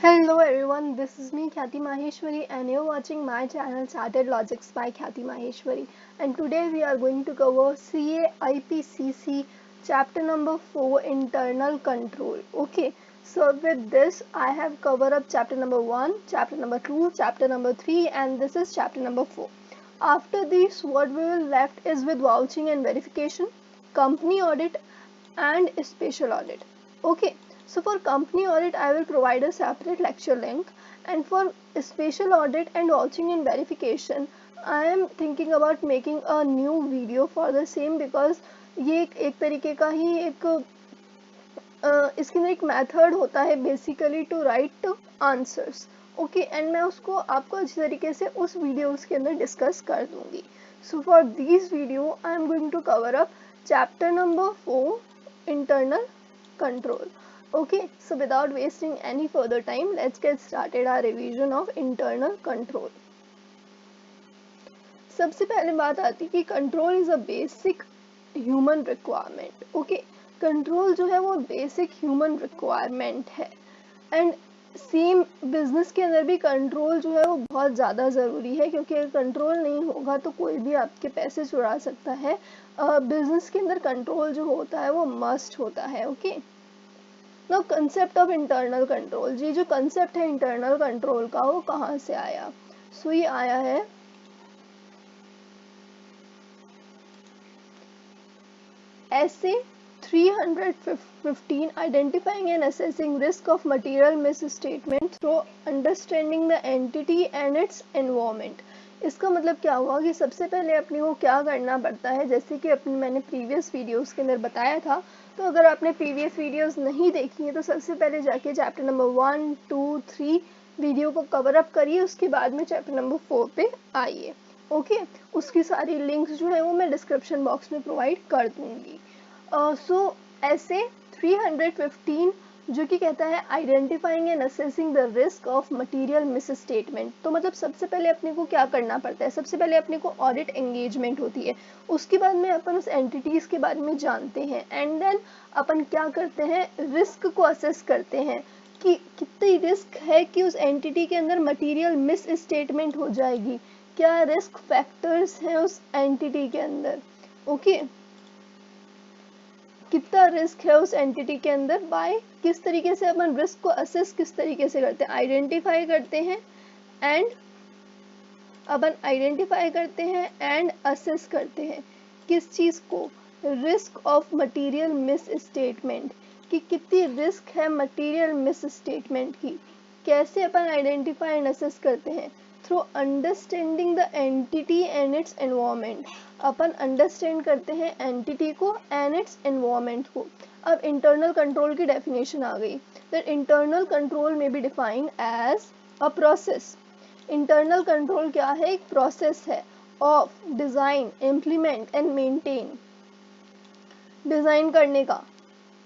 Hello everyone, this is me Khyati Maheshwari and you're watching my channel Chartered Logics by Khyati Maheshwari, and today we are going to cover CA IPCC chapter number 4 internal control. Okay, so with this I have covered up chapter number 1, chapter number 2, chapter number 3 and this is chapter number 4. After this what we will left is with vouching and verification, company audit and special audit. Okay, so for company audit I will provide a separate lecture link, and for special audit and vouching and verification I am thinking about making a new video for the same, because ये एक तरीके का ही एक इसके अंदर एक method होता है basically to write answers. Okay, and मैं उसको आपको अच्छी तरीके से उस वीडियोस के अंदर डिस्कस कर दूंगी. So for this video I am going to cover up chapter number 4 internal control. Okay, so without wasting any further time, let's get started our revision of internal control. सबसे पहले बात आती है कि control is a basic human requirement. Okay, control जो है वो basic human requirement है, एंड सेम बिजनेस के अंदर भी कंट्रोल जो है वो बहुत ज़्यादा ज़रूरी है, क्योंकि अगर कंट्रोल नहीं होगा तो कोई भी आपके पैसे चुरा सकता है. बिजनेस के अंदर कंट्रोल जो होता है वो मस्ट होता है. Okay, now concept of internal control. ये जो कंसेप्ट है इंटरनल कंट्रोल का वो कहाँ से आया? सो ये आया है ऐसे 315 identifying and assessing risk of material misstatement through understanding the entity and its environment. इसका मतलब क्या हुआ कि सबसे पहले अपने को क्या करना पड़ता है, जैसे कि अपने मैंने प्रीवियस वीडियोस के अंदर बताया था. तो अगर आपने प्रीवियस वीडियोस नहीं देखी है तो सबसे पहले जाके चैप्टर नंबर 1, 2, 3 वीडियो को कवर अप करिए, उसके बाद में चैप्टर नंबर 4 पे आइए. ओके, उसकी सारी लिंक्स जो है वो मैं डिस्क्रिप्शन बॉक्स में प्रोवाइड कर दूंगी. सो ऐसे 315 जो कि कहता है identifying and assessing the risk of material miss statement. तो मतलब सबसे पहले अपने को क्या करना पड़ता है? सबसे पहले अपने को ऑडिट एंगेजमेंट होती है, उसके बाद में अपन उस एंटिटीज के बारे में जानते हैं, एंड देन अपन क्या करते हैं, रिस्क को असेस करते हैं कि कितनी रिस्क है कि उस एंटिटी के अंदर मटेरियल मिस स्टेटमेंट हो जाएगी, क्या रिस्क फैक्टर्स हैं उस एंटिटी के अंदर. ओके, कितना रिस्क है उस एंटिटी के अंदर, बाय किस तरीके से अपन रिस्क को असेस किस तरीके से करते हैं, आइडेंटिफाई करते हैं एंड अपन आइडेंटिफाई करते हैं एंड असेस करते हैं किस चीज़ को, risk of material miss statement, कि कितनी रिस्क है मटेरियल मिस स्टेटमेंट की. कैसे अपन आइडेंटिफाई एंड असेस करते हैं? Through understanding the entity and its environment. अपन अंडरस्टैंड करते हैं एंटिटी को एंड इट्स एनवायरमेंट को. अब इंटरनल कंट्रोल की डेफिनेशन आ गई. That internal control may be defined as a process. Internal control क्या है? एक प्रोसेस है of design, implement and maintain. Design करने का,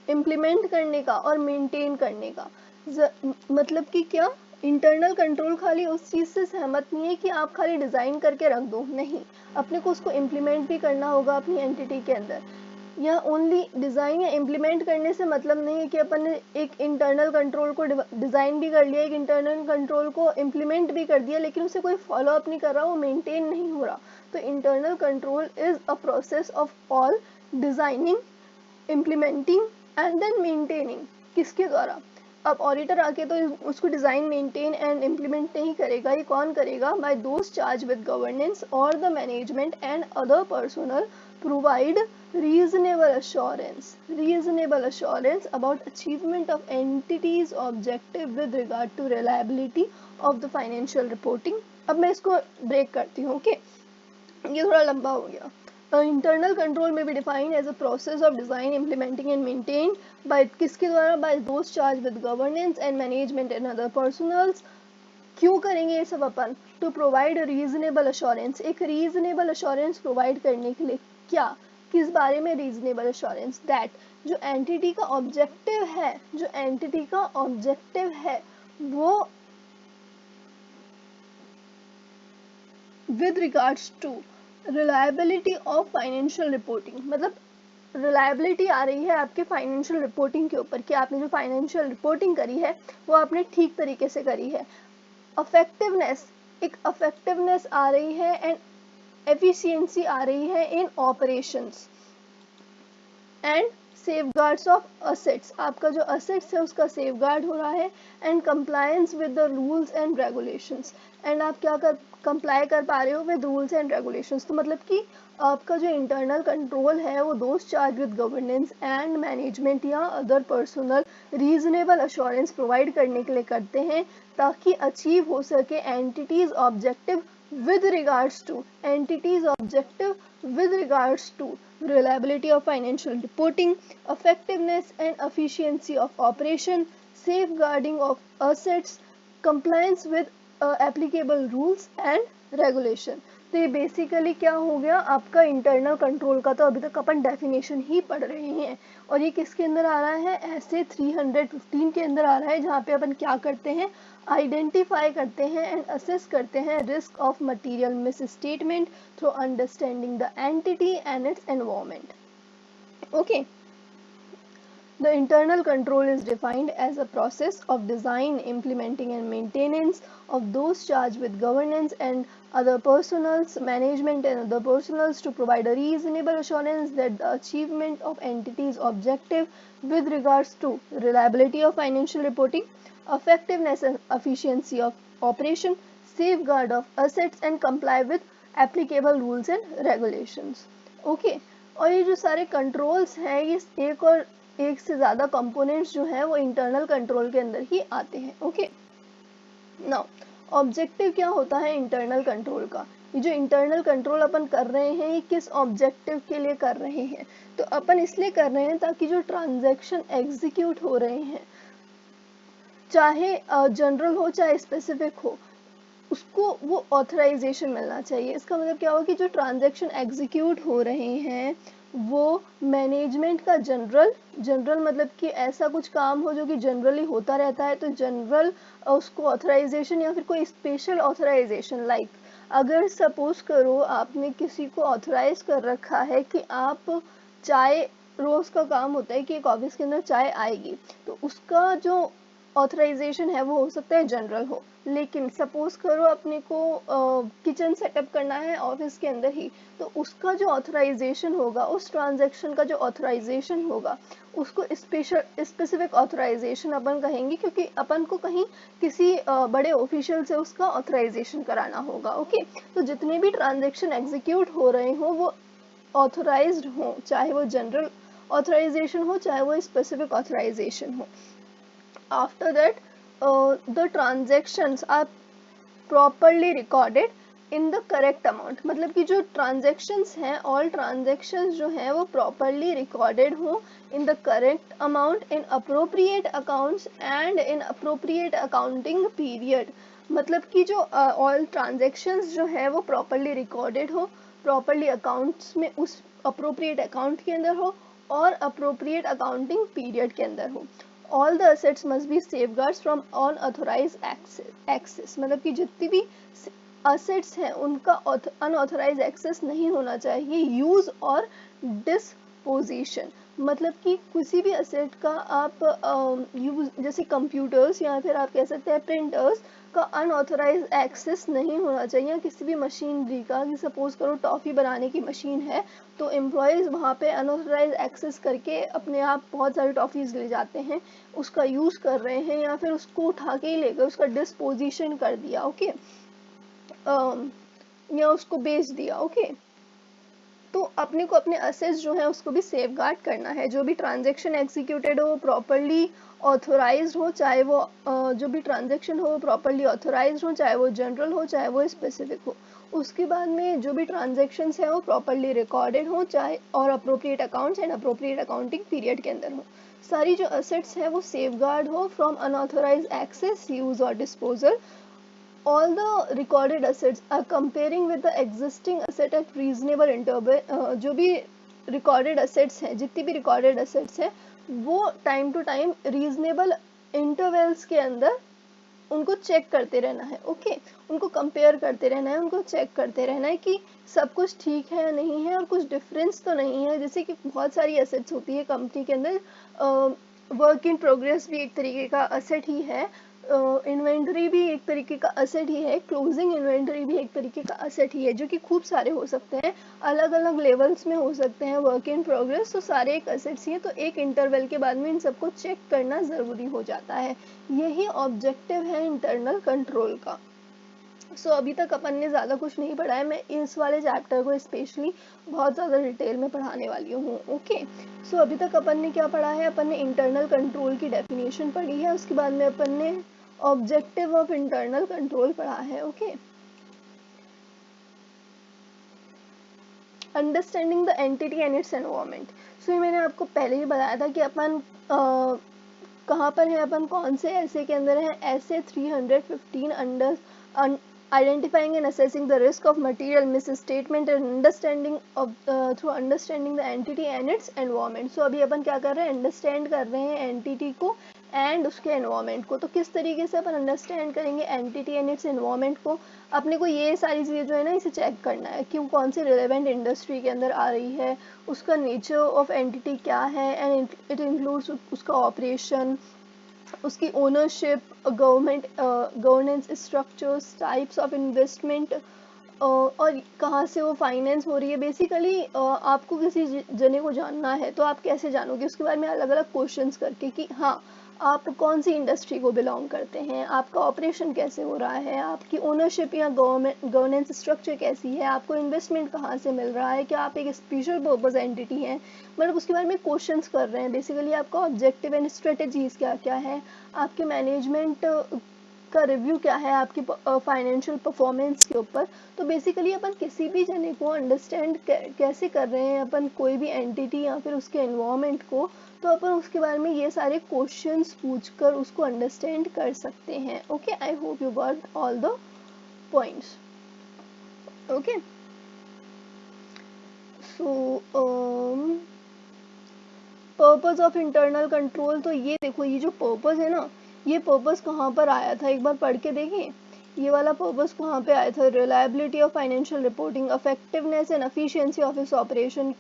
इम्प्लीमेंट करने का और मेंटेन करने का. मतलब कि क्या, इंटरनल कंट्रोल खाली उस चीज़ से सहमत नहीं है कि आप खाली डिज़ाइन करके रख दो, नहीं, अपने को उसको इम्प्लीमेंट भी करना होगा अपनी एंटिटी के अंदर. या ओनली डिज़ाइन या इम्प्लीमेंट करने से मतलब नहीं है कि अपन ने एक इंटरनल कंट्रोल को डिज़ाइन भी कर लिया, एक इंटरनल कंट्रोल को इम्प्लीमेंट भी कर दिया, लेकिन उसे कोई फॉलो अप नहीं कर रहा, वो मेंटेन नहीं हो रहा. तो internal control is a process of all designing, implementing and then maintaining. किसके द्वारा? अब ऑडिटर आके तो उसको डिज़ाइन, मेंटेन एंड इम्प्लीमेंट नहीं करेगा, ये कौन करेगा? By those charge with governance और the management and other personnel provide reasonable assurance about achievement of entities objective with regard to reliability of the financial reporting. अब मैं इसको ब्रेक करती हूँ. ओके, ये थोड़ा लंबा हो गया. इंटरनल कंट्रोल में भी define as a process of design, implementing and maintain by किसके द्वारा? By those charge with governance and management and other personnels. क्यों करेंगे ये सब अपन? To provide reasonable assurance. एक रीजनेबल अश्योरेंस प्रोवाइड करने के लिए. क्या, किस बारे में रीजनेबल अश्योरेंस? दैट जो एंटिटी का ऑब्जेक्टिव है, जो एंटिटी का ऑब्जेक्टिव है वो with regards to reliability of financial reporting, मतलब रिलायबिलिटी आ रही है आपके फाइनेंशियल रिपोर्टिंग के ऊपर कि आपने जो फाइनेंशियल रिपोर्टिंग करी है वो आपने ठीक तरीके से करी है। इफेक्टिवनेस, एक इफेक्टिवनेस आ रही है एंड एफिशिएंसी आ रही है in operations and safeguards of assets, आपका जो असेट्स है उसका सेफगार्ड हो रहा है and compliance with the rules and regulations, and आप क्या कर कंप्लाई कर पा रहे हो विद रूल्स एंड रेगुलेशंस। तो मतलब कि आपका जो इंटरनल कंट्रोल है वो those charge with governance and management या other personnel reasonable assurance provide करने के लिए करते हैं ताकि अचीव हो सके entities objective with regards to reliability of financial reporting, effectiveness and efficiency of operation, safeguarding of assets, compliance with applicable rules and regulation। तो ये बेसिकली क्या हो गया आपका इंटरनल कंट्रोल का। तो अभी तक अपन डेफिनेशन ही पढ़ रहे हैं और ये किसके अंदर आ रहा है, ऐसे 315 के अंदर आ रहा है, जहाँ पे अपन क्या करते हैं, आइडेंटिफाई करते हैं एंड असेस करते हैं risk of material misstatement through understanding the entity and its environment. Okay, the internal control is defined as a process of design, implementing and maintenance of those charged with governance and other personals, management and other personals to provide a reasonable assurance that the achievement of entities objective with regards to reliability of financial reporting, effectiveness and efficiency of operation, safeguard of assets and comply with applicable rules and regulations। Okay, और ये जो सारे controls हैं ये एक से ज़्यादा components जो हैं वो इंटरनल कंट्रोल के अंदर ही आते हैं। ओके, नाउ ऑब्जेक्टिव क्या होता है इंटरनल कंट्रोल का, ये जो इंटरनल कंट्रोल अपन कर रहे हैं ये किस ऑब्जेक्टिव के लिए कर रहे हैं, तो अपन इसलिए कर रहे हैं ताकि जो ट्रांजैक्शन एग्जीक्यूट हो रहे हैं चाहे जनरल हो चाहे स्पेसिफिक हो उसको वो ऑथराइजेशन मिलना चाहिए। इसका मतलब क्या होगा कि जो ट्रांजैक्शन एग्जीक्यूट हो रहे हैं वो मैनेजमेंट का जनरल मतलब कि ऐसा कुछ काम हो जो कि जनरली होता रहता है, तो जनरल उसको ऑथराइजेशन या फिर कोई स्पेशल ऑथराइजेशन, लाइक अगर सपोज करो आपने किसी को ऑथराइज कर रखा है कि आप चाय, रोज का काम होता है कि एक ऑफिस के अंदर चाय आएगी, तो उसका जो ऑथराइजेशन है वो हो सकता है जनरल हो, लेकिन सपोज करो अपने को किचन सेटअप करना है ऑफिस के अंदर ही, तो उसका जो ऑथराइजेशन होगा, उस ट्रांजैक्शन का जो ऑथराइजेशन होगा उसको स्पेसिफिक ऑथराइजेशन अपन कहेंगे, क्योंकि अपन को कहीं किसी बड़े ऑफिशियल से उसका ऑथराइजेशन कराना होगा। ओके, तो जितने भी ट्रांजैक्शन एग्जीक्यूट हो रहे हो वो ऑथराइज्ड हो, चाहे वो जनरल ऑथराइजेशन हो चाहे वो स्पेसिफिक ऑथराइजेशन हो। After that, the transactions are properly recorded in the correct amount, मतलब कि जो transactions हैं all transactions जो हैं वो properly recorded हो in the correct amount in appropriate accounts and in appropriate accounting period, मतलब कि जो all transactions जो है वो properly recorded हो, properly accounts में उस appropriate account के अंदर हो और appropriate accounting period के अंदर हो। All the assets must be safeguards from unauthorized access, मतलब कि जितनी भी assets हैं उनका unauthorized access नहीं होना चाहिए, यूज और डिस्पोजिशन, मतलब कि किसी भी asset का आप यूज, जैसे कंप्यूटर्स या फिर आप कह सकते हैं प्रिंटर्स का अनऑथराइज एक्सेस नहीं होना चाहिए, किसी भी मशीनरी का, कि सपोज करो टॉफ़ी बनाने की मशीन है तो एम्प्लॉयज़ वहाँ पे अनऑथराइज एक्सेस करके अपने आप बहुत सारी टॉफ़ीज़ ले जाते हैं, उसका यूज़ कर रहे हैं या फिर उसको उठा के ही ले गए, उसका डिस्पोजिशन कर दिया। ओके, या उसको बेच दिया। ओके, तो अपने को अपने असेट्स जो है उसको भी सेफगार्ड करना है, जो भी ट्रांजैक्शन एग्जीक्यूटेड हो वो प्रॉपरली ऑथोराइज्ड हो, चाहे वो जो भी ट्रांजैक्शन हो वो प्रॉपरली ऑथोराइज्ड हो, चाहे वो जनरल हो चाहे वो स्पेसिफिक हो। उसके बाद में जो भी ट्रांजैक्शंस है वो प्रॉपरली रिकॉर्डेड हो, चाहे और appropriate accounts and appropriate accounting period के अंदर हो। सारी जो असेट्स है वो सेफगार्ड हो फ्रॉम अनऑथोराइज्ड एक्सेस, यूज और disposal. All the recorded assets are comparing with the existing asset at reasonable interval। जो भी recorded assets हैं, जितनी भी recorded assets हैं वो time to time reasonable intervals के अंदर उनको चेक करते रहना है, ओके, उनको कंपेयर करते रहना है, उनको चेक करते रहना है कि सब कुछ ठीक है या नहीं है और कुछ डिफरेंस तो नहीं है। जैसे कि बहुत सारी एसेट्स होती है कंपनी के अंदर, वर्क इन प्रोग्रेस भी एक तरीके का असेट ही है, इन्वेंटरी भी एक तरीके का असेट ही है, क्लोजिंग इन्वेंटरी भी एक तरीके का असेट ही है, जो कि खूब सारे हो सकते हैं, अलग अलग लेवल्स में हो सकते हैं वर्क इन प्रोग्रेस। तो सारे एक असेट्स ही हैं, तो एक इंटरवल के बाद में इन सबको चेक करना ज़रूरी हो जाता है। यही ऑब्जेक्टिव है इंटरनल कंट्रोल का। सो अभी तक अपन ने ज़्यादा कुछ नहीं पढ़ा है, मैं इस वाले चैप्टर को स्पेशली बहुत ज़्यादा डिटेल में पढ़ाने वाली हूँ, ओके। सो अभी तक अपन ने क्या पढ़ा है, अपन ने इंटरनल कंट्रोल की डेफिनेशन पढ़ी है, उसके बाद में अपन ने ऑब्जेक्टिव ऑफ इंटरनल कंट्रोल पढ़ा है, okay. Understanding the entity and its environment. So ये मैंने आपको पहले ही बताया था कि अपन कहाँ पर है, अपन कौन से ऐसे के अंदर है, ऐसे 315 under identifying and assessing the risk of material misstatement and understanding of through understanding the entity and its environment। so अभी अपन क्या कर रहे हैं, अंडरस्टैंड कर रहे हैं एंटिटी को एंड उसके एनवायरमेंट को। तो किस तरीके से अपन अंडरस्टैंड करेंगे एंटिटी एंड इट्स एनवायरमेंट को, अपने को ये सारी चीज़ें जो है ना इसे चेक करना है कि कौन सी रिलेवेंट इंडस्ट्री के अंदर आ रही है, उसका नेचर ऑफ एंटिटी क्या है, एंड इट इंक्लूड्स उसका ऑपरेशन, उसकी ownership, government governance structures, types of investment, और कहाँ से वो फाइनेंस हो रही है। बेसिकली आपको किसी जने को जानना है तो आप कैसे जानोगे, उसके बारे में अलग अलग क्वेश्चंस करके कि हाँ आप कौन सी इंडस्ट्री को बिलोंग करते हैं, आपका ऑपरेशन कैसे हो रहा है, आपकी ओनरशिप या गवर्नेंस स्ट्रक्चर कैसी है, आपको इन्वेस्टमेंट कहाँ से मिल रहा है, क्या आप एक स्पेशल पर्पस एंटिटी हैं, मतलब उसके बारे में क्वेश्चंस कर रहे हैं। बेसिकली आपका ऑब्जेक्टिव एंड स्ट्रेटेजीज क्या क्या है, आपके मैनेजमेंट का रिव्यू क्या है आपकी फाइनेंशियल परफॉर्मेंस के ऊपर। तो बेसिकली अपन किसी भी जने को अंडरस्टैंड कैसे कर रहे हैं, अपन कोई भी एंटिटी या फिर उसके एनवायरनमेंट को, तो अपन उसके बारे में ये सारे क्वेश्चंस पूछकर उसको अंडरस्टैंड कर सकते हैं, okay. I hope you got all the points, okay. So purpose of internal control, तो ये देखो ये जो पर्पस है ना, ये पर्पस कहाँ पर आया था, एक बार पढ़ के देखें। ये वाला पर्पस कहाँ पे आया था, reliability of financial reporting, effectiveness and efficiency of its operation,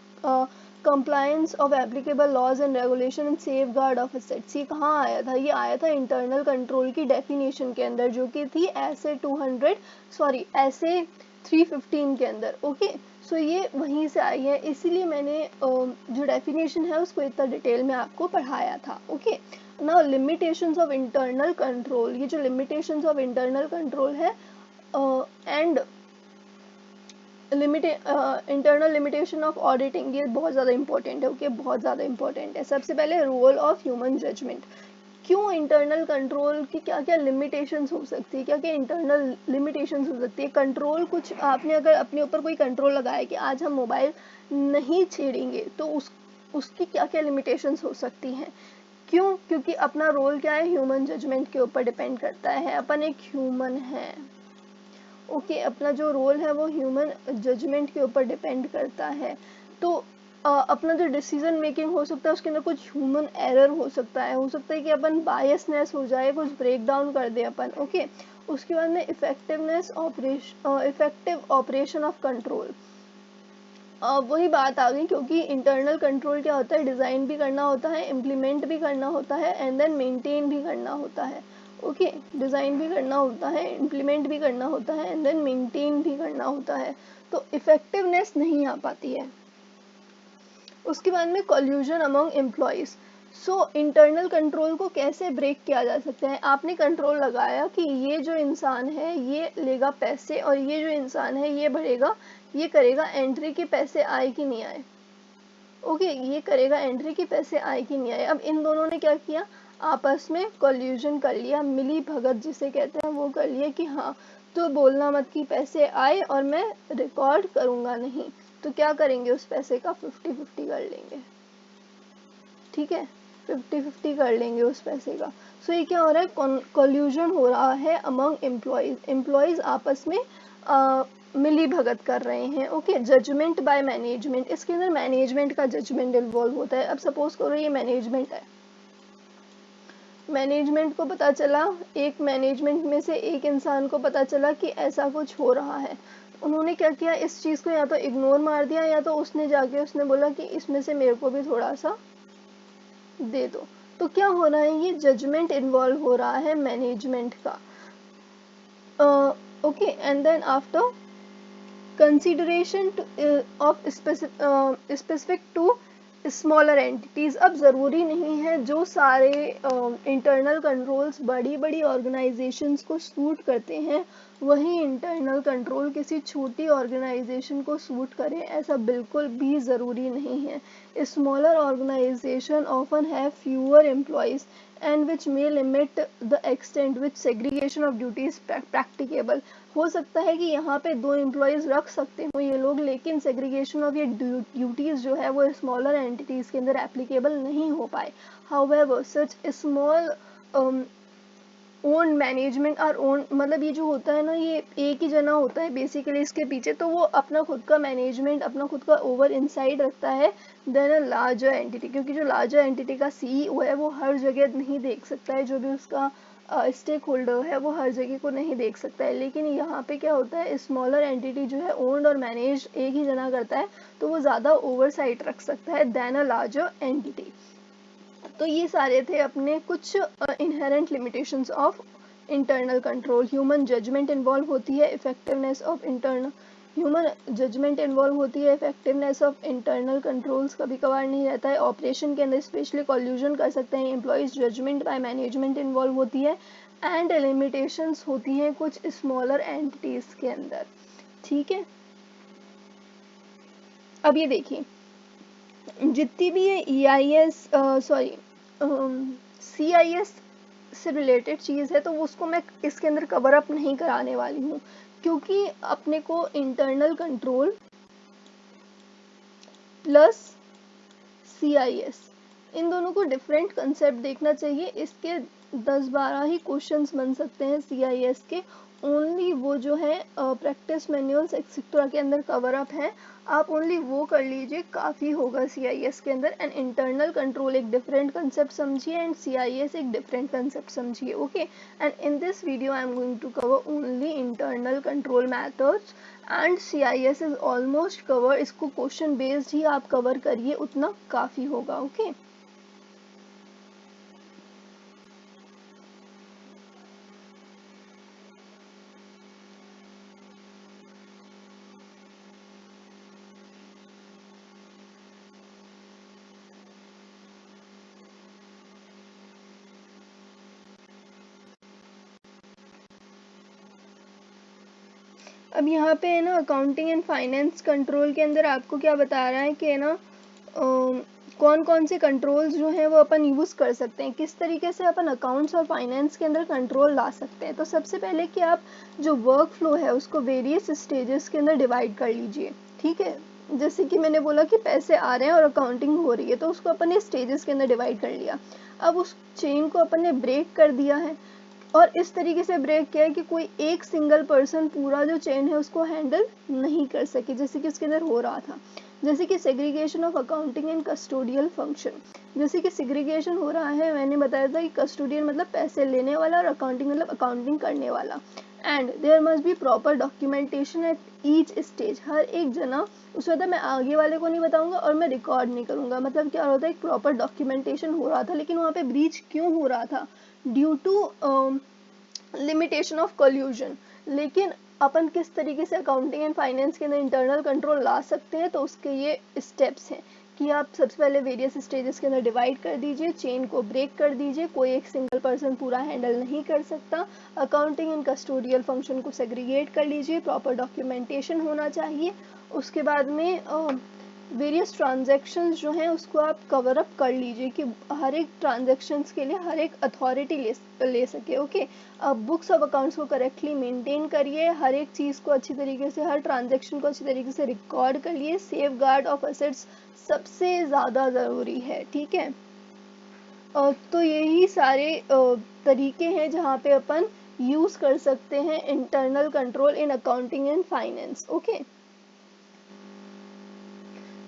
compliance of applicable laws and regulation and safeguard of assets. ये कहाँ आया था, ये आया था इंटरनल कंट्रोल की डेफिनेशन के अंदर, जो कि थी ऐसे 315 के अंदर, ओके। सो ये वहीं से आई है, इसीलिए मैंने जो डेफिनेशन है उसको इतना डिटेल में आपको पढ़ाया था, okay. Now limitations of internal control, ये जो लिमिटेशंस ऑफ इंटरनल कंट्रोल है and internal limitation of auditing, ये बहुत ज़्यादा इंपॉर्टेंट है, ओके, बहुत ज़्यादा इंपॉर्टेंट है। सबसे पहले रोल ऑफ ह्यूमन जजमेंट, क्यों इंटरनल कंट्रोल की क्या क्या लिमिटेशंस हो सकती है, क्या क्या इंटरनल लिमिटेशंस हो सकती है। कंट्रोल कुछ आपने अगर अपने ऊपर कोई कंट्रोल लगाया कि आज हम मोबाइल नहीं छेड़ेंगे, तो उसकी क्या क्या लिमिटेशंस हो सकती हैं। क्यों, क्योंकि अपना रोल क्या है, ह्यूमन जजमेंट के ऊपर डिपेंड करता है, अपन एक ह्यूमन है, ओके। अपना जो रोल है वो ह्यूमन जजमेंट के ऊपर डिपेंड करता है। तो अपना जो डिसीजन मेकिंग हो सकता है उसके अंदर कुछ ह्यूमन एरर हो सकता है कि अपन बायसनेस हो जाए, कुछ ब्रेक डाउन कर दे अपन, ओके। उसके बाद में इफेक्टिव ऑपरेशन ऑफ कंट्रोल, वही बात आ गई, क्योंकि इंटरनल कंट्रोल क्या होता है, डिज़ाइन भी करना होता है, इम्प्लीमेंट भी करना होता है एंड देन मेंटेन भी करना होता है, ओके। डिज़ाइन भी करना होता है, इम्प्लीमेंट भी करना होता है एंड देन मेंटेन भी करना होता है, तो इफेक्टिवनेस नहीं आ पाती है। उसके बाद में collusion among employees. So internal control को कैसे ब्रेक किया जा सकता है, आपने कंट्रोल लगाया कि ये जो इंसान है ये लेगा पैसे और ये जो इंसान है ये बढ़ेगा, ये करेगा एंट्री के पैसे आए कि नहीं आए, ओके, ये करेगा एंट्री के पैसे आए कि नहीं आए। अब इन दोनों ने क्या किया, आपस में कॉल्यूजन कर लिया, मिली भगत जिसे कहते हैं वो कर लिया कि हाँ तो बोलना मत कि पैसे आए और मैं रिकॉर्ड करूँगा नहीं, तो क्या करेंगे उस पैसे का 50-50 कर लेंगे, ठीक है, 50-50 कर लेंगे उस पैसे का। सो ये क्या हो रहा है, कॉल्यूजन हो रहा है अमंग एम्प्लॉयज़ आपस में मिली भगत कर रहे हैं, ओके। जजमेंट बाय मैनेजमेंट, इसके अंदर मैनेजमेंट का जजमेंट इन्वॉल्व होता है। अब सपोज करो ये मैनेजमेंट है, मैनेजमेंट को पता चला, एक मैनेजमेंट में से एक इंसान को पता चला कि ऐसा कुछ हो रहा है, उन्होंने क्या किया, इस चीज़ को या तो इग्नोर मार दिया या तो उसने जाके उसने बोला कि इसमें से मेरे को भी थोड़ा सा दे दो। तो क्या हो रहा है, ये जजमेंट इन्वॉल्व हो रहा है मैनेजमेंट का। Okay, and then after consideration of specific to smaller entities. अब ज़रूरी नहीं है जो सारे इंटरनल कंट्रोल्स बड़ी बड़ी ऑर्गेनाइजेशंस को सूट करते हैं वही इंटरनल कंट्रोल किसी छोटी ऑर्गेनाइजेशन को सूट करे, ऐसा बिल्कुल भी ज़रूरी नहीं है। Smaller organization often have fewer employees and which may limit the extent which segregation of duties practicable। हो सकता है कि यहाँ पे 2 एम्प्लॉयज़ रख सकते हो ये लोग, लेकिन सेग्रीगेशन ऑफ ये ड्यूटीज़ जो है वो स्मॉलर एंटिटीज़ के अंदर एप्लीकेबल नहीं हो पाए। However such small own management और ओन, मतलब ये जो होता है ना, ये एक ही जना होता है बेसिकली इसके पीछे, तो वो अपना खुद का मैनेजमेंट, अपना खुद का ओवर इनसाइड रखता है देन अ लार्जर एंटिटी, क्योंकि जो लार्जर एंटिटी का सीईओ है वो हर जगह नहीं देख सकता है, जो भी उसका स्टेक होल्डर है वो हर जगह को नहीं देख सकता है। लेकिन यहाँ पे क्या होता है, स्मॉलर एंटिटी जो है ओन्ड और मैनेज एक ही जना करता है, तो वो ज़्यादा ओवरसाइट रख सकता है देन अ लार्जर एंटिटी। तो ये सारे थे अपने कुछ inherent limitations of internal control. Human judgement involve होती है, effectiveness of internal human judgement involve होती है, इफेक्टिवनेस ऑफ इंटरनल कंट्रोल्स कभी कभार नहीं रहता है, ऑपरेशन के अंदर स्पेशली कॉल्यूजन कर सकते हैं, employees judgement by management involve होती है, एंड लिमिटेशंस होती हैं कुछ स्मॉलर एंटिटीज के अंदर। ठीक है, अब ये देखिए जितनी भी ये EIS CIS से रिलेटेड चीज़ है तो उसको मैं इसके अंदर कवर अप नहीं कराने वाली हूँ, क्योंकि अपने को इंटरनल कंट्रोल प्लस CIS इन दोनों को डिफरेंट कंसेप्ट देखना चाहिए। इसके 10-12 ही क्वेश्चंस बन सकते हैं CIS के, ओनली वो जो है प्रैक्टिस मैनुअल्स एक्सेट्रा के अंदर कवर अप है, आप ओनली वो कर लीजिए, काफ़ी होगा CIS के अंदर। एंड इंटरनल कंट्रोल एक डिफरेंट कंसेप्ट समझिए एंड CIS एक डिफरेंट कंसेप्ट समझिए। Okay, and in this video I am going to cover only internal control methods and CIS is almost cover. इसको क्वेश्चन बेस्ड ही आप cover करिए, उतना काफ़ी होगा। ओके अब यहाँ पे है ना अकाउंटिंग एंड फाइनेंस कंट्रोल के अंदर आपको क्या बता रहा है कि है ना कौन कौन से कंट्रोल्स जो हैं वो अपन यूज़ कर सकते हैं, किस तरीके से अपन अकाउंट्स और फाइनेंस के अंदर कंट्रोल ला सकते हैं। तो सबसे पहले कि आप जो वर्क फ्लो है उसको वेरियस स्टेजेस के अंदर डिवाइड कर लीजिए। ठीक है, जैसे कि मैंने बोला कि पैसे आ रहे हैं और अकाउंटिंग हो रही है, तो उसको अपन ने स्टेजेस के अंदर डिवाइड कर लिया। अब उस चेन को अपन ने ब्रेक कर दिया है, और इस तरीके से ब्रेक किया है कि कोई एक सिंगल पर्सन पूरा जो चेन है उसको हैंडल नहीं कर सके, जैसे कि उसके अंदर हो रहा था। जैसे कि segregation of accounting and custodial function, जैसे कि सेग्रीगेशन हो रहा है, मैंने बताया था कि कस्टोडियल मतलब पैसे लेने वाला और अकाउंटिंग मतलब अकाउंटिंग करने वाला। And there must be proper documentation at each stage, हर एक जना, उस वक्त मैं आगे वाले को नहीं बताऊंगा और मैं रिकॉर्ड नहीं करूंगा। मतलब क्या होता है, एक प्रॉपर डॉक्यूमेंटेशन हो रहा था, लेकिन वहाँ पे ब्रीच क्यों हो रहा था, due to limitation of collusion. लेकिन अपन किस तरीके से अकाउंटिंग एंड फाइनेंस के अंदर इंटरनल कंट्रोल ला सकते हैं, तो उसके ये स्टेप्स हैं कि आप सबसे पहले वेरियस स्टेजेस के अंदर डिवाइड कर दीजिए, चेन को ब्रेक कर दीजिए, कोई एक सिंगल पर्सन पूरा हैंडल नहीं कर सकता, अकाउंटिंग एंड कस्टोडियल फंक्शन को सेग्रीगेट कर लीजिए, प्रॉपर डॉक्यूमेंटेशन होना चाहिए। उसके बाद में वेरियस ट्रांजैक्शंस जो हैं उसको आप कवर अप कर लीजिए कि हर एक ट्रांजैक्शंस के लिए हर एक अथॉरिटी ले सके। ओके, अब बुक्स ऑफ अकाउंट्स को करेक्टली मेंटेन करिए, हर एक चीज़ को अच्छी तरीके से, हर ट्रांजैक्शन को अच्छी तरीके से रिकॉर्ड करिए। सेफ गार्ड ऑफ एसेट्स सबसे ज़्यादा ज़रूरी है। ठीक है, तो यही सारे तरीके हैं जहाँ पे अपन यूज़ कर सकते हैं internal control in accounting and finance. Okay,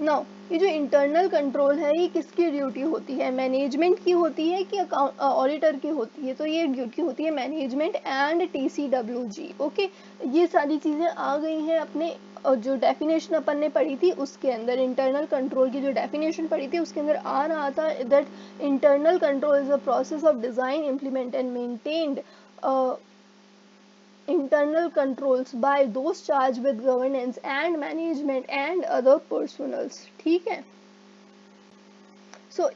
now ये जो इंटरनल कंट्रोल है ये किसकी ड्यूटी होती है, मैनेजमेंट की होती है कि ऑडिटर की होती है? तो ये ड्यूटी होती है मैनेजमेंट एंड TCWG। ओके, ये सारी चीज़ें आ गई हैं अपने जो डेफिनेशन अपन ने पढ़ी थी उसके अंदर, इंटरनल कंट्रोल की जो डेफिनेशन पढ़ी थी उसके अंदर आ रहा था that internal control is a process of design, implement and maintained internal controls by those charged with governance and management and other personals। ठीक है,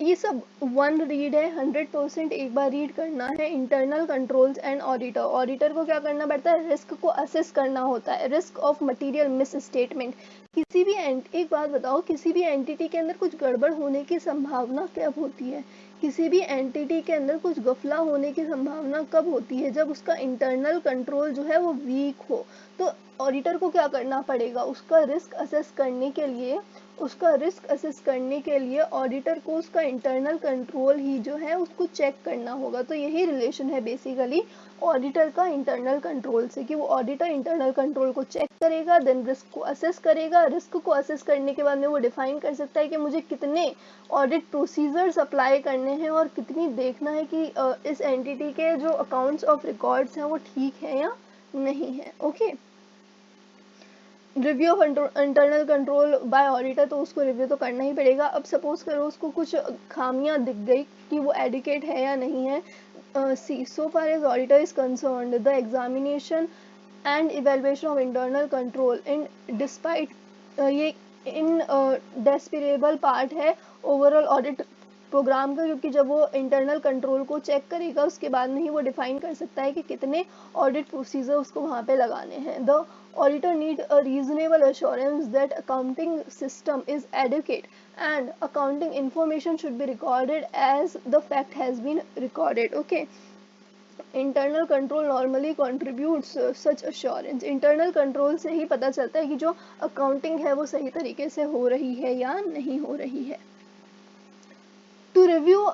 ये सब वन रीड है, 100% एक बार रीड करना है। Internal controls and auditor, auditor को क्या करना पड़ता है, रिस्क को असेस करना होता है, risk of material miss statement. किसी भी एक बात बताओ, किसी भी एंटिटी के अंदर कुछ गड़बड़ होने की संभावना कब होती है, किसी भी एंटिटी के अंदर कुछ गफला होने की संभावना कब होती है, जब उसका इंटरनल कंट्रोल जो है वो वीक हो। तो ऑडिटर को क्या करना पड़ेगा, उसका रिस्क असेस करने के लिए ऑडिटर को उसका इंटरनल कंट्रोल ही जो है उसको चेक करना होगा। तो यही रिलेशन है बेसिकली ऑडिटर का इंटरनल कंट्रोल से, कि वो ऑडिटर इंटरनल कंट्रोल को चेक करेगा, देन रिस्क को असेस करेगा। रिस्क को असेस करने के बाद में वो डिफाइन कर सकता है कि मुझे कितने ऑडिट प्रोसीजर्स अप्लाई करने हैं और कितनी देखना है कि इस एंटिटी के जो अकाउंट्स ऑफ रिकॉर्ड्स हैं वो ठीक है या नहीं है। Okay, review of internal control by auditor, तो उसको रिव्यू तो करना ही पड़ेगा। अब सपोज करो उसको कुछ खामियां दिख गई कि वो एडिकेट है या नहीं है। See so far as auditor is concerned, the examination and evaluation of internal control in despite, ये इन डेस्पिरेबल पार्ट है ओवरऑल ऑडिट प्रोग्राम का, क्योंकि जब वो इंटरनल कंट्रोल को चेक करेगा उसके बाद में ही वो डिफाइन कर सकता है कि कितने ऑडिट प्रोसीजर उसको वहाँ पे लगाने हैं। The auditor need a reasonable assurance that accounting system is adequate and accounting information should be recorded as the fact has been recorded। okay, internal control normally contributes such assurance, internal control से ही पता चलता है कि जो accounting है वो सही तरीके से हो रही है या नहीं हो रही है। To review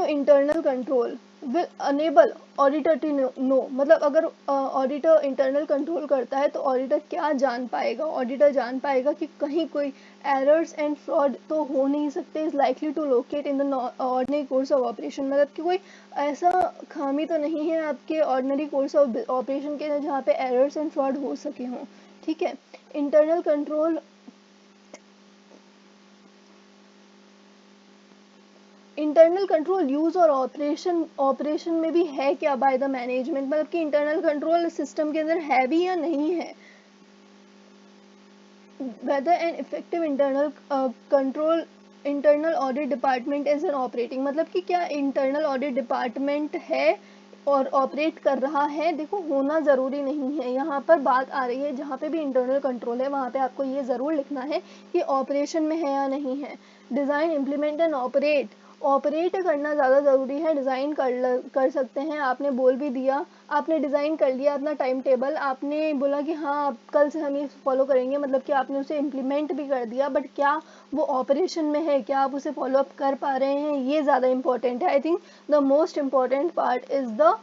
internal control will enable auditor to know, मतलब अगर ऑडिटर इंटरनल कंट्रोल करता है तो ऑडिटर क्या जान पाएगा, ऑडिटर जान पाएगा कि कहीं कोई एरर्स एंड फ्रॉड तो हो नहीं सकते, is likely to locate in the ordinary course of operation, मतलब कि कोई ऐसा खामी तो नहीं है आपके ऑर्डिनरी कोर्स ऑफ ऑपरेशन के जहाँ पे एरर्स एंड फ्रॉड हो सके हों। ठीक है, internal control internal control use और ऑपरेशन में भी है क्या बाय द मैनेजमेंट, मतलब कि इंटरनल कंट्रोल सिस्टम के अंदर है भी या नहीं है। Whether an effective internal audit department is an operating, मतलब कि क्या इंटरनल ऑडिट डिपार्टमेंट है और ऑपरेट कर रहा है। देखो होना ज़रूरी नहीं है, यहाँ पर बात आ रही है जहाँ पे भी इंटरनल कंट्रोल है वहाँ पे आपको ये ज़रूर लिखना है कि ऑपरेशन में है या नहीं है। डिज़ाइन, इम्प्लीमेंट एंड ऑपरेट करना ज़्यादा ज़रूरी है। डिज़ाइन कर सकते हैं, आपने बोल भी दिया, आपने डिज़ाइन कर लिया अपना टाइम टेबल, आपने बोला कि हाँ आप कल से हम ये फॉलो करेंगे, मतलब कि आपने उसे इम्प्लीमेंट भी कर दिया, बट क्या वो ऑपरेशन में है, क्या आप उसे फॉलो अप कर पा रहे हैं, ये ज़्यादा इंपॉर्टेंट है। I think the most important part is the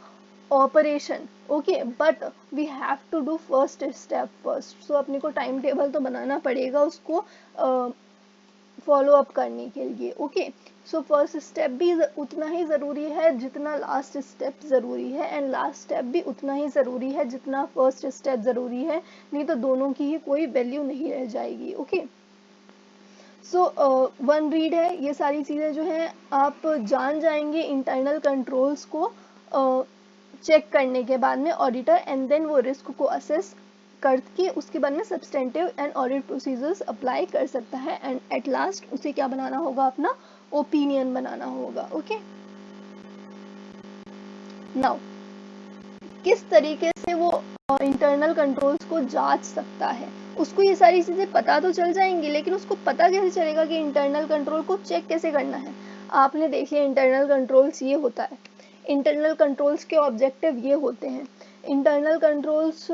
operation. Okay, but we have to do first step first. So अपने को टाइम टेबल तो बनाना पड़ेगा उसको फॉलो अप करने के लिए। ओके, सो फर्स्ट स्टेप भी उतना ही ज़रूरी है जितना लास्ट स्टेप ज़रूरी है, एंड लास्ट स्टेप भी उतना ही ज़रूरी है जितना फर्स्ट स्टेप ज़रूरी है, नहीं तो दोनों की ही कोई वैल्यू नहीं रह जाएगी। ओके, सो वन रीड है, ये सारी चीज़ें जो हैं आप जान जाएंगे इंटरनल कंट्रोल्स को चेक करने के बाद में ऑडिटर, एंड देन वो रिस्क को असेस करके उसके बाद में substantive and audit procedures apply कर सकता है, एंड एट लास्ट उसे क्या बनाना होगा, अपना ओपिनियन बनाना होगा। ओके, नाउ किस तरीके से वो इंटरनल कंट्रोल्स को जांच सकता है, उसको ये सारी चीज़ें पता तो चल जाएंगी, लेकिन उसको पता कैसे चलेगा कि इंटरनल कंट्रोल को चेक कैसे करना है। आपने देख लिया इंटरनल कंट्रोल्स ये होता है, इंटरनल कंट्रोल्स के ऑब्जेक्टिव ये होते हैं। इंटरनल कंट्रोल्स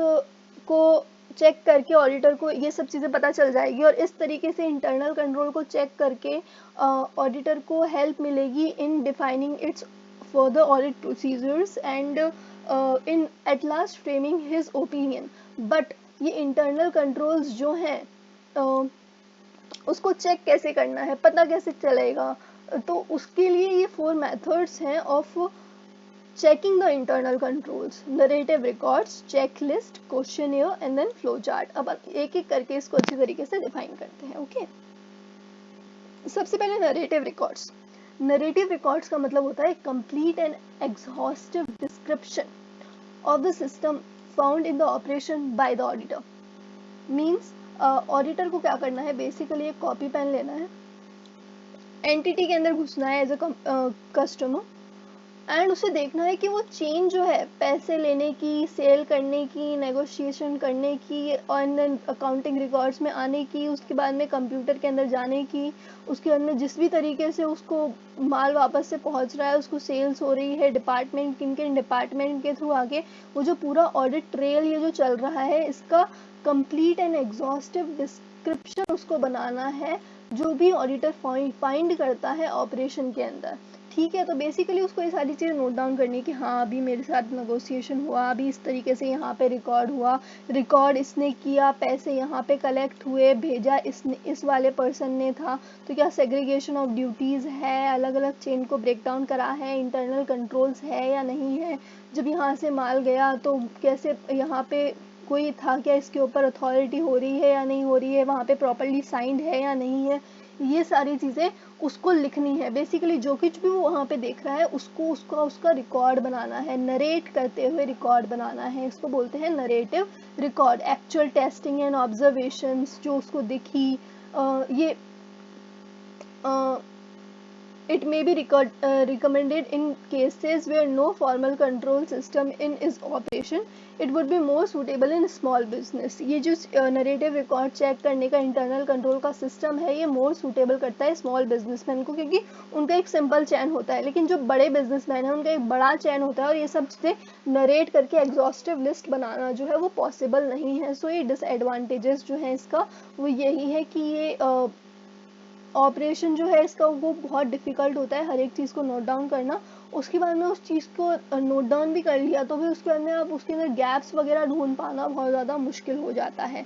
को चेक करके ऑडिटर को ये सब चीज़ें पता चल जाएगी, और इस तरीके से इंटरनल कंट्रोल को चेक करके ऑडिटर को हेल्प मिलेगी इन defining it's further audit procedures and in at last framing his opinion। but ये internal controls जो हैं उसको चेक कैसे करना है, पता कैसे चलेगा, तो उसके लिए ये 4 मेथड्स हैं of checking the internal controls: narrative records, checklist, questionnaire and then flow chart. अब एक एक करके इसको अच्छी तरीके से डिफाइन करते हैं। ओके, सबसे पहले नरेटिव रिकॉर्ड्स। नरेटिव रिकॉर्ड्स का मतलब होता है complete and exhaustive description of the system found in the operation by the auditor। Means auditor को क्या करना है, बेसिकली एक कॉपी पेन लेना है, एंटिटी के अंदर घुसना है एज अ कस्टमर, एंड उसे देखना है कि वो चेन जो है पैसे लेने की, सेल करने की, नेगोशिएशन करने की, और देन अकाउंटिंग रिकॉर्ड्स में आने की, उसके बाद में कंप्यूटर के अंदर जाने की, उसके अंदर जिस भी तरीके से उसको माल वापस से पहुंच रहा है, उसको सेल्स हो रही है, डिपार्टमेंट किन किन डिपार्टमेंट के थ्रू आगे, वो जो पूरा ऑडिट ट्रेल ये जो चल रहा है, इसका कंप्लीट एंड एग्जॉस्टिव डिस्क्रिप्शन उसको बनाना है, जो भी ऑडिटर फाइंड करता है ऑपरेशन के अंदर। ठीक है, तो बेसिकली उसको ये सारी चीज़ें नोट डाउन करनी है कि हाँ अभी मेरे साथ नेगोशिएशन हुआ, अभी इस तरीके से यहाँ पे रिकॉर्ड हुआ, रिकॉर्ड इसने किया, पैसे यहाँ पे कलेक्ट हुए, भेजा इस वाले पर्सन ने था, तो क्या सेग्रीगेशन ऑफ ड्यूटीज़ है, अलग अलग चेन को ब्रेक डाउन करा है, इंटरनल कंट्रोल्स है या नहीं है, जब यहाँ से माल गया तो कैसे यहाँ पे कोई था क्या, इसके ऊपर अथॉरिटी हो रही है या नहीं हो रही है, वहाँ पे प्रॉपरली साइंड है या नहीं है, ये सारी चीज़ें उसको लिखनी है। बेसिकली जो कुछ भी वो वहाँ पे देख रहा है उसको उसका रिकॉर्ड बनाना है, नरेट करते हुए रिकॉर्ड बनाना है, इसको बोलते हैं narrative record. Actual testing and observations जो उसको दिखी, ये it may be recommended in cases where no formal control system is operation, it would be more suitable in small business। ये जो नरेटिव रिकॉर्ड चेक करने का इंटरनल कंट्रोल का system है, ये मोर सूटेबल करता है स्मॉल बिजनेसमैन को, क्योंकि उनका एक सिंपल चैन होता है, लेकिन जो बड़े बिजनेसमैन है उनका एक बड़ा चैन होता है, और ये सब चीज़ें नरेट करके एग्जॉस्टिव लिस्ट बनाना जो है वो पॉसिबल नहीं है। सो ये डिसएडवांटेजेस जो है इसका वो यही है कि ये ऑपरेशन जो है इसका वो बहुत डिफ़िकल्ट होता है, हर एक चीज़ को नोट डाउन करना। उसके बाद में उस चीज़ को नोट डाउन भी कर लिया तो फिर उसके बाद में आप उसके अंदर गैप्स वगैरह ढूंढ पाना बहुत ज़्यादा मुश्किल हो जाता है।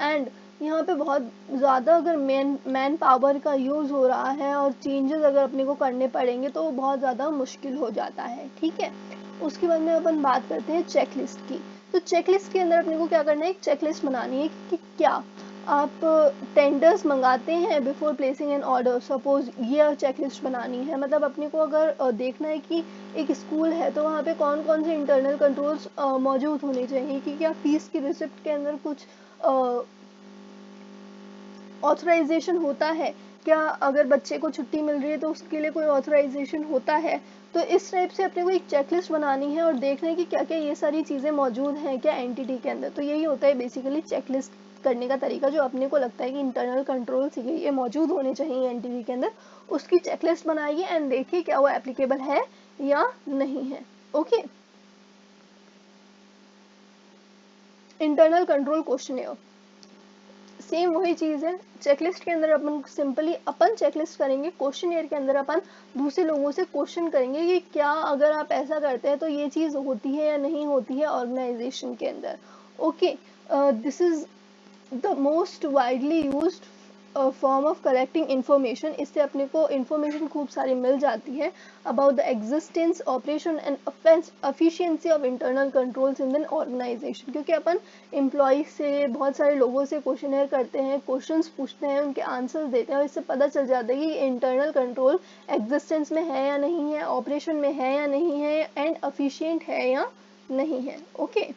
एंड यहाँ पे बहुत ज़्यादा अगर मैन पावर का यूज़ हो रहा है और चेंजेस अगर अपने को करने पड़ेंगे तो बहुत ज़्यादा मुश्किल हो जाता है। ठीक है, उसके बाद में अपन बात करते हैं चेकलिस्ट की। तो चेकलिस्ट के अंदर अपने को क्या करना है, एक चेकलिस्ट बनानी है कि क्या आप टेंडर्स मंगाते हैं before placing an order. Suppose ये चेकलिस्ट बनानी है, मतलब अपने को अगर देखना है कि एक स्कूल है तो वहाँ पे कौन कौन से इंटरनल कंट्रोल्स मौजूद होने चाहिए, कि क्या फीस की रिसिप्ट के अंदर कुछ ऑथराइजेशन होता है, क्या अगर बच्चे को छुट्टी मिल रही है तो उसके लिए कोई ऑथराइजेशन होता है। तो इस टाइप से अपने को एक चेकलिस्ट बनानी है और देखना है कि क्या क्या ये सारी चीज़ें मौजूद हैं क्या एंटिटी के अंदर। तो यही होता है बेसिकली चेकलिस्ट करने का तरीका, जो अपने को लगता है कि इंटरनल कंट्रोल्स ये मौजूद होने चाहिए एंटिटी के अंदर, उसकी चेकलिस्ट बनाइए एंड देखिए क्या वो एप्लीकेबल है या नहीं है। Okay, internal control questionnaire same वही चीज़ है। चेकलिस्ट के अंदर अपन सिंपली अपन चेकलिस्ट करेंगे, क्वेश्चनियर के अंदर अपन दूसरे लोगों से क्वेश्चन करेंगे कि क्या अगर आप ऐसा करते हैं तो ये चीज़ होती है या नहीं होती है ऑर्गेनाइजेशन के अंदर। Okay, this is the most widely used form of collecting information. इससे अपने को इन्फॉर्मेशन खूब सारी मिल जाती है about the existence, operation and efficiency of internal controls in an organization. क्योंकि अपन एम्प्लॉय से, बहुत सारे लोगों से क्वेश्चनर करते हैं, क्वेश्चंस पूछते हैं, उनके आंसर्स देते हैं, और इससे पता चल जाता है कि इंटरनल कंट्रोल एग्जिस्टेंस में है या नहीं है, ऑपरेशन में है या नहीं है, एंड एफिशिएंट है या नहीं है। Okay,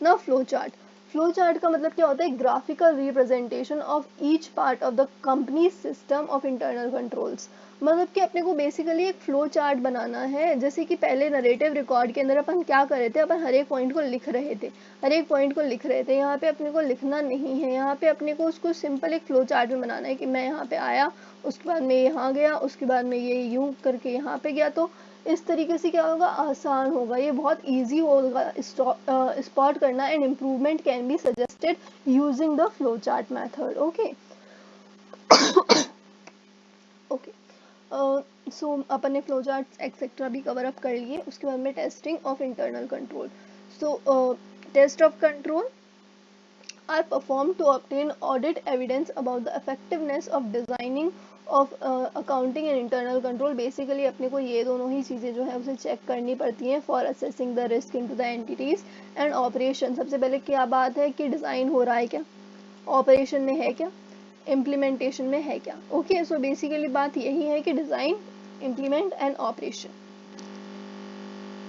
now flow chart. Flow chart का मतलब क्या होता है, graphical representation of each part of the company system of internal controls. मतलब कि अपने को बेसिकली एक फ्लो चार्ट बनाना है। जैसे कि पहले नरेटिव रिकॉर्ड के अंदर अपन क्या कर रहे थे, अपन हर एक पॉइंट को लिख रहे थे, हर एक पॉइंट को लिख रहे थे। यहाँ पे अपने को लिखना नहीं है, यहाँ पे अपने को उसको सिंपल एक फ्लो चार्ट में बनाना है कि मैं यहाँ पे आया, उसके बाद में यहाँ गया, उसके बाद में ये यूं करके यहाँ पे गया। तो इस तरीके से क्या होगा, आसान होगा, ये बहुत इजी होगा स्पॉट करना, and improvement can be suggested using the flow chart method. Okay okay, so अपन ने फ्लो चार्ट एक्सेट्रा भी कवर अप कर लिए। उसके बाद में testing of internal control. So test of control, are performed to obtain audit evidence about the effectiveness of designing of accounting and internal control. Basically अपने को ये दोनों ही चीज़ें जो है उसे चेक करनी पड़ती हैं for assessing the risk into the entities and operation. सबसे पहले क्या बात है कि डिज़ाइन हो रहा है क्या, ऑपरेशन में है क्या, इम्प्लीमेंटेशन में है क्या. ओके, सो बेसिकली बात यही है कि डिज़ाइन, इम्प्लीमेंट एंड ऑपरेशन.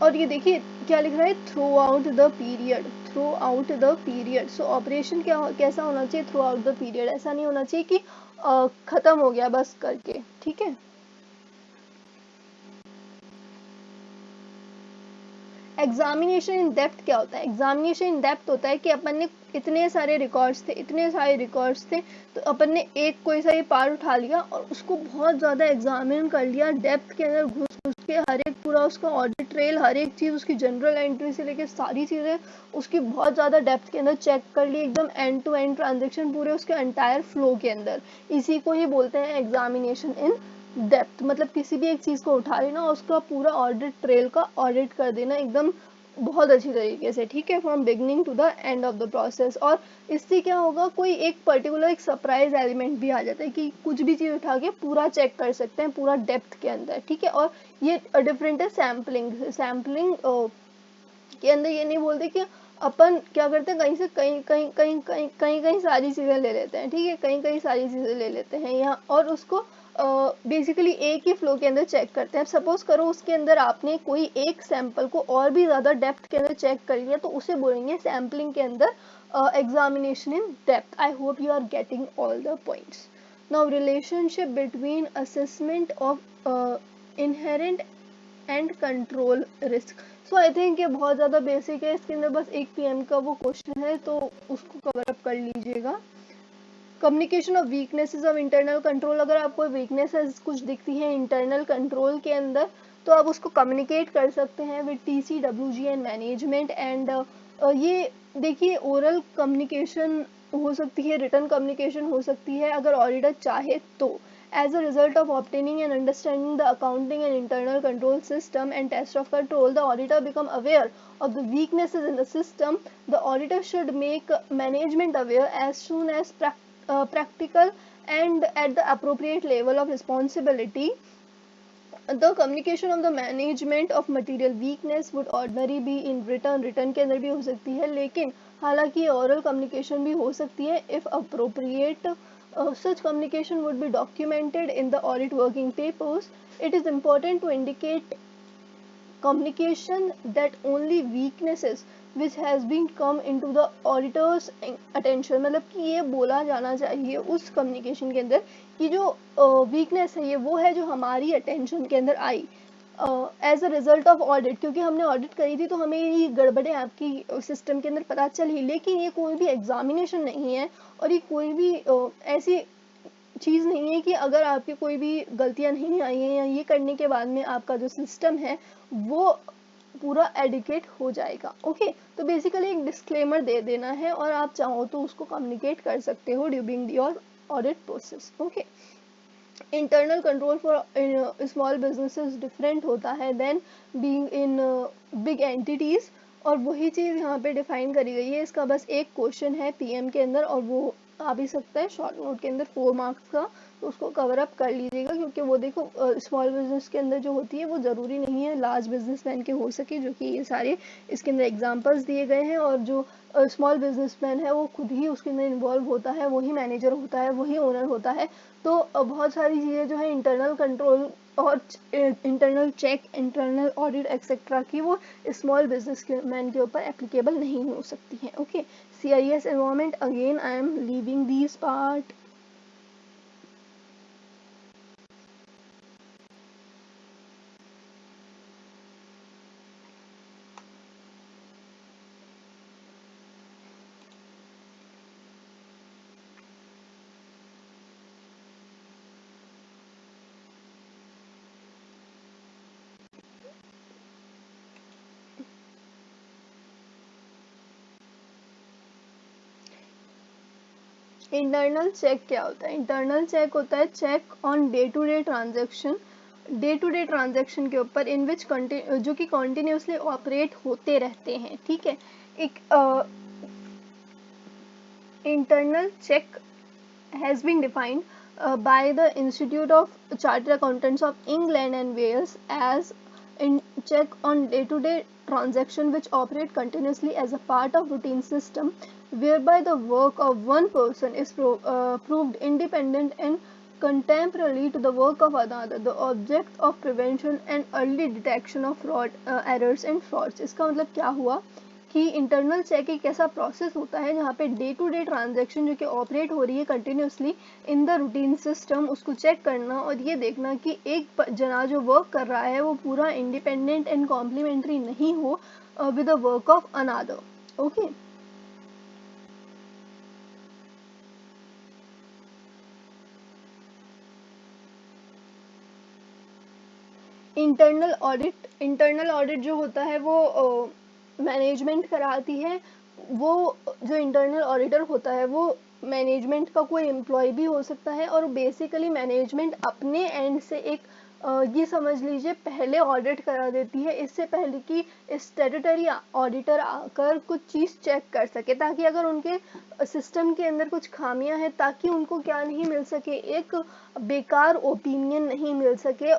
और ये देखिए क्या लिख रहा है, through out the period, through out the period. So operation कैसा होना चाहिए, थ्रू आउट द पीरियड. ऐसा नहीं होना चाहिए कि खत्म हो गया बस करके. ठीक है. एग्जामिनेशन इन डेप्थ क्या होता है, एग्जामिनेशन इन डेप्थ होता है कि अपन ने इतने सारे रिकॉर्ड्स थे, तो अपन ने एक कोई सा ही पार्ट उठा लिया और उसको बहुत ज़्यादा एग्जामिन कर लिया, डेप्थ के अंदर घुस के हर एक पूरा उसका ऑडिट ट्रेल, हर एक चीज़ उसकी जनरल एंट्री से लेके सारी चीज़ें उसकी बहुत ज़्यादा डेप्थ के अंदर चेक कर ली, एकदम एंड टू एंड ट्रांजेक्शन पूरे उसके एंटायर फ्लो के अंदर. इसी को ही बोलते हैं एग्जामिनेशन इन डेप्थ. मतलब किसी भी एक चीज़ को उठा लेना और उसका पूरा ऑडिट ट्रेल का ऑडिट कर देना एकदम बहुत अच्छी तरीके से. ठीक है, from beginning to the end of the process. और इससे क्या होगा, कोई एक पर्टिकुलर एक सरप्राइज एलिमेंट भी आ जाता है कि कुछ भी चीज़ उठा के पूरा चेक कर सकते हैं पूरा डेप्थ के अंदर. ठीक है. और ये डिफरेंट है सैम्पलिंग के अंदर. ये नहीं बोलते कि अपन क्या करते हैं, कहीं सारी चीज़ें ले लेते हैं. ठीक है, कहीं सारी चीज़ें ले लेते हैं यहाँ और उसको बेसिकली एक ही फ्लो के अंदर चेक करते हैं. सपोज करो उसके अंदर आपने कोई एक सैंपल को और भी ज़्यादा डेप्थ के अंदर चेक कर लिया, तो उसे बोलेंगे सैम्पलिंग के अंदर examination in depth. I hope you are getting all the points. Now relationship between assessment of inherent and control risk. So I think ये बहुत ज़्यादा बेसिक है, इसके अंदर बस एक पीएम का वो क्वेश्चन है तो उसको कवर अप कर लीजिएगा. Communication of weaknesses of internal control. अगर आपको वीकनेसेस कुछ दिखती है इंटरनल कंट्रोल के अंदर तो आप उसको कम्युनिकेट कर सकते हैं with TCWG and management. And ये देखिए ओरल कम्युनिकेशन हो सकती है, रिटन कम्युनिकेशन हो सकती है अगर ऑडिटर चाहे तो. As a result of obtaining and understanding the accounting and internal control system and test of control, the auditor become aware of the weaknesses in the system. The auditor should make management aware as soon as practical and at the appropriate level of responsibility. The communication of the management of material weakness would ordinarily be in written के अंदर भी हो सकती है, लेकिन हालांकि oral communication भी हो सकती है if appropriate. Such communication would be documented in the audit working papers. It is important to indicate communication that only weaknesses which has been come into the auditor's attention. मतलब कि ये बोला जाना चाहिए उस communication के अंदर कि जो weakness है ये वो है जो हमारी attention के अंदर आई as a result of audit. क्योंकि हमने ऑडिट करी थी तो हमें ये गड़बड़ें आपकी सिस्टम के अंदर पता चली, लेकिन ये कोई भी एग्जामिनेशन नहीं है और ये कोई भी ऐसी चीज़ नहीं है कि अगर आपकी कोई भी गलतियां नहीं आई हैं या ये करने के बाद में आपका जो सिस्टम है वो पूरा एडिकेट हो जाएगा. ओके, तो बेसिकली एक डिस्क्लेमर दे देना है और आप चाहो तो उसको कम्युनिकेट कर सकते हो during your audit process. Okay, internal control for small businesses different होता है then being in big entities, और वही चीज़ यहाँ पे डिफाइन करी गई है. इसका बस एक क्वेश्चन है पीएम के अंदर और वो आ भी सकता है शॉर्ट नोट के अंदर 4 मार्क्स का, तो उसको कवर अप कर लीजिएगा. क्योंकि वो देखो स्मॉल बिजनेस के अंदर जो होती है वो ज़रूरी नहीं है लार्ज बिजनेसमैन के हो सके, जो कि ये सारे इसके अंदर एग्जांपल्स दिए गए हैं. और जो स्मॉल बिजनेसमैन है वो खुद ही उसके अंदर इन्वॉल्व होता है, वही मैनेजर होता है, वही ओनर होता है. तो बहुत सारी चीज़ें जो है इंटरनल कंट्रोल और internal check, internal audit etcetera की वो स्मॉल बिजनेस के मैन के ऊपर एप्लीकेबल नहीं हो सकती हैं. Okay, CIS environment again I am leaving these part. Internal check क्या होता है? इंटरनल चेक होता है check on day to day transaction के ऊपर इन विच जो कि कॉन्टिन्यूसली ऑपरेट होते रहते हैं. ठीक है, एक internal check has been defined by the Institute of Chartered Accountants of England and Wales as in check on day-to-day transaction which operate continuously as a part of routine system whereby the work of one person is proved independent and contemporary to the work of another, the object of prevention and early detection of fraud errors and frauds। इसका मतलब क्या हुआ कि internal check एक ऐसा process होता है जहाँ पे डे टू डे ट्रांजैक्शन जो कि ऑपरेट हो रही है continuously in the routine system, उसको चेक करना और ये देखना कि एक जना जो वर्क कर रहा है वो पूरा इंडिपेंडेंट एंड कॉम्प्लीमेंट्री नहीं हो with the work of another. Okay, internal audit जो होता है वो मैनेजमेंट कराती है। वो जो इंटरनल ऑडिटर होता है वो मैनेजमेंट का कोई एम्प्लॉय भी हो सकता है और बेसिकली मैनेजमेंट अपने एंड से एक ये समझ लीजिए पहले ऑडिट करा देती है इससे पहले कि स्टैट्यूटरी ऑडिटर आकर कुछ चीज़ चेक कर सके, ताकि अगर उनके सिस्टम के अंदर कुछ खामियां हैं ताकि उनको क्या नहीं मिल सके, एक बेकार ओपिनियन नहीं मिल सके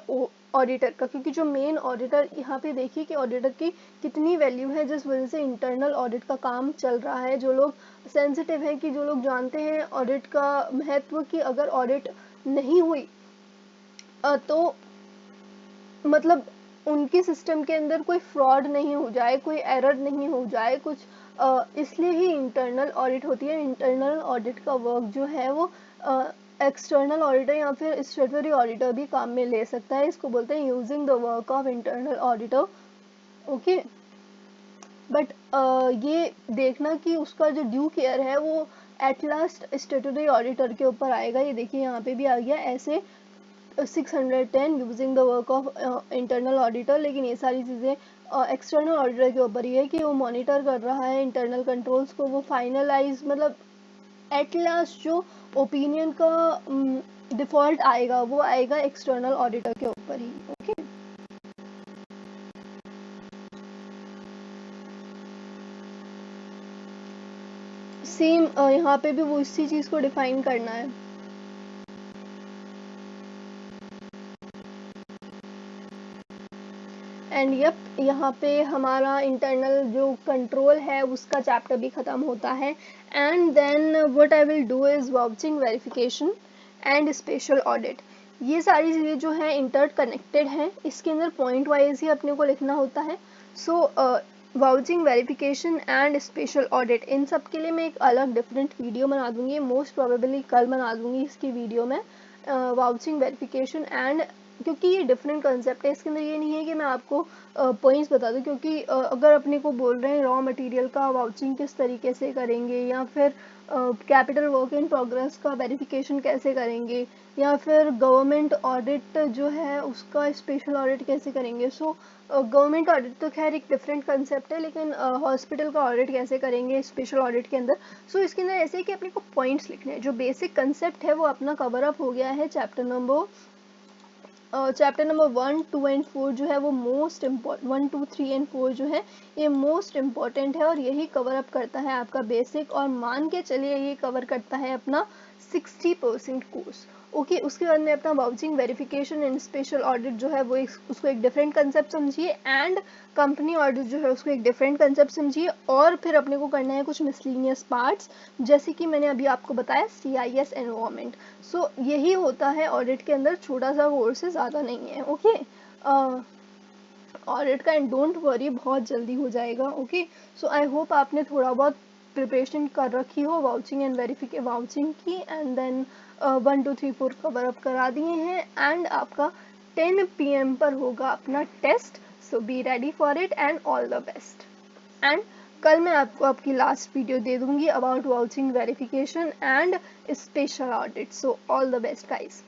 ऑडिटर का। क्योंकि जो मेन ऑडिटर यहाँ पे देखिए कि ऑडिटर की कितनी वैल्यू है जिस वजह से इंटरनल ऑडिट का काम चल रहा है। जो लोग सेंसिटिव है कि जो लोग जानते हैं ऑडिट का महत्व कि अगर ऑडिट नहीं हुई तो मतलब उनके सिस्टम के अंदर कोई फ्रॉड नहीं हो जाए, कोई एरर नहीं हो जाए कुछ, इसलिए ही इंटरनल ऑडिट होती है। इंटरनल ऑडिट का वर्क जो है वो एक्सटर्नल ऑडिटर या फिर स्टैट्यूटरी ऑडिटर भी काम में ले सकता है। इसको बोलते हैं using the work of internal auditor. Okay, but ये देखना कि उसका जो ड्यू केयर है वो एट लास्ट स्टैट्यूटरी ऑडिटर के ऊपर आएगा। ये देखिए यहाँ पे भी आ गया ऐसे 610 using the work of internal auditor, लेकिन ये सारी चीज़ें एक्सटर्नल ऑडिटर के ऊपर ही है कि वो मॉनिटर कर रहा है इंटरनल कंट्रोल्स को, वो फाइनलाइज मतलब एट लास्ट जो ओपिनियन का डिफॉल्ट आएगा वो आएगा एक्सटर्नल ऑडिटर के ऊपर ही। ओके, सेम यहाँ पे भी वो इसी चीज़ को डिफाइन करना है। एंड यप, यहाँ पे हमारा इंटरनल जो कंट्रोल है उसका चैप्टर भी ख़त्म होता है। And then what I will do is vouching verification and special audit. ये सारी चीज़ें जो हैं इंटर कनेक्टेड हैं, इसके अंदर पॉइंट वाइज ही अपने को लिखना होता है। So vouching verification and special audit, इन सब के लिए मैं एक अलग डिफरेंट वीडियो बना दूंगी, मोस्ट प्रोबेबली कल बना दूंगी इसकी वीडियो में। वाउचिंग वेरिफिकेशन एंड, क्योंकि ये डिफरेंट कंसेप्ट है, इसके अंदर ये नहीं है कि मैं आपको पॉइंट्स बता दूं। क्योंकि अगर अपने को बोल रहे हैं रॉ मटेरियल का वाउचिंग किस तरीके से करेंगे, या फिर कैपिटल वर्क इन प्रोग्रेस का वेरिफिकेशन कैसे करेंगे, या फिर गवर्नमेंट ऑडिट जो है उसका स्पेशल ऑडिट कैसे करेंगे। सो गवर्नमेंट ऑडिट तो खैर एक डिफरेंट कंसेप्ट है, लेकिन हॉस्पिटल का ऑडिट कैसे करेंगे स्पेशल ऑडिट के अंदर। सो इसके अंदर ऐसे है कि अपने को पॉइंट्स लिखने हैं। जो बेसिक कंसेप्ट है वो अपना कवर अप हो गया है। चैप्टर नंबर 1, 2 एंड 4 जो है वो मोस्ट इम्पॉर्टेंट, 1, 2, 3 एंड 4 जो है ये मोस्ट इम्पॉर्टेंट है और यही कवर अप करता है आपका बेसिक, और मान के चलिए ये कवर करता है अपना 60% कोर्स। ओके, उसके बाद में अपना vouching verification and special audit जो है वो उसको एक डिफरेंट कंसेप्ट समझिए, एंड कंपनी ऑडिट जो है उसको एक डिफरेंट कंसेप्ट समझिए। और फिर अपने को करना है कुछ मिसलिनियस पार्ट्स, जैसे कि मैंने अभी आपको बताया CIS एनवायरमेंट। सो यही होता है ऑडिट के अंदर, छोटा सा कोर्स है, ज़्यादा नहीं है। ओके, ऑडिट का, एंड डोंट वरी बहुत जल्दी हो जाएगा। ओके, सो आई होप आपने थोड़ा बहुत प्रिपरेशन कर रखी हो वाउचिंग एंड वाउचिंग की, एंड देन 1, 2, 3, 4 कवर अप करा दिए हैं। एंड आपका 10 PM पर होगा अपना test, so be ready for it and all the best. And कल मैं आपको आपकी लास्ट वीडियो दे दूंगी about vouching verification and special audit. So all the best guys.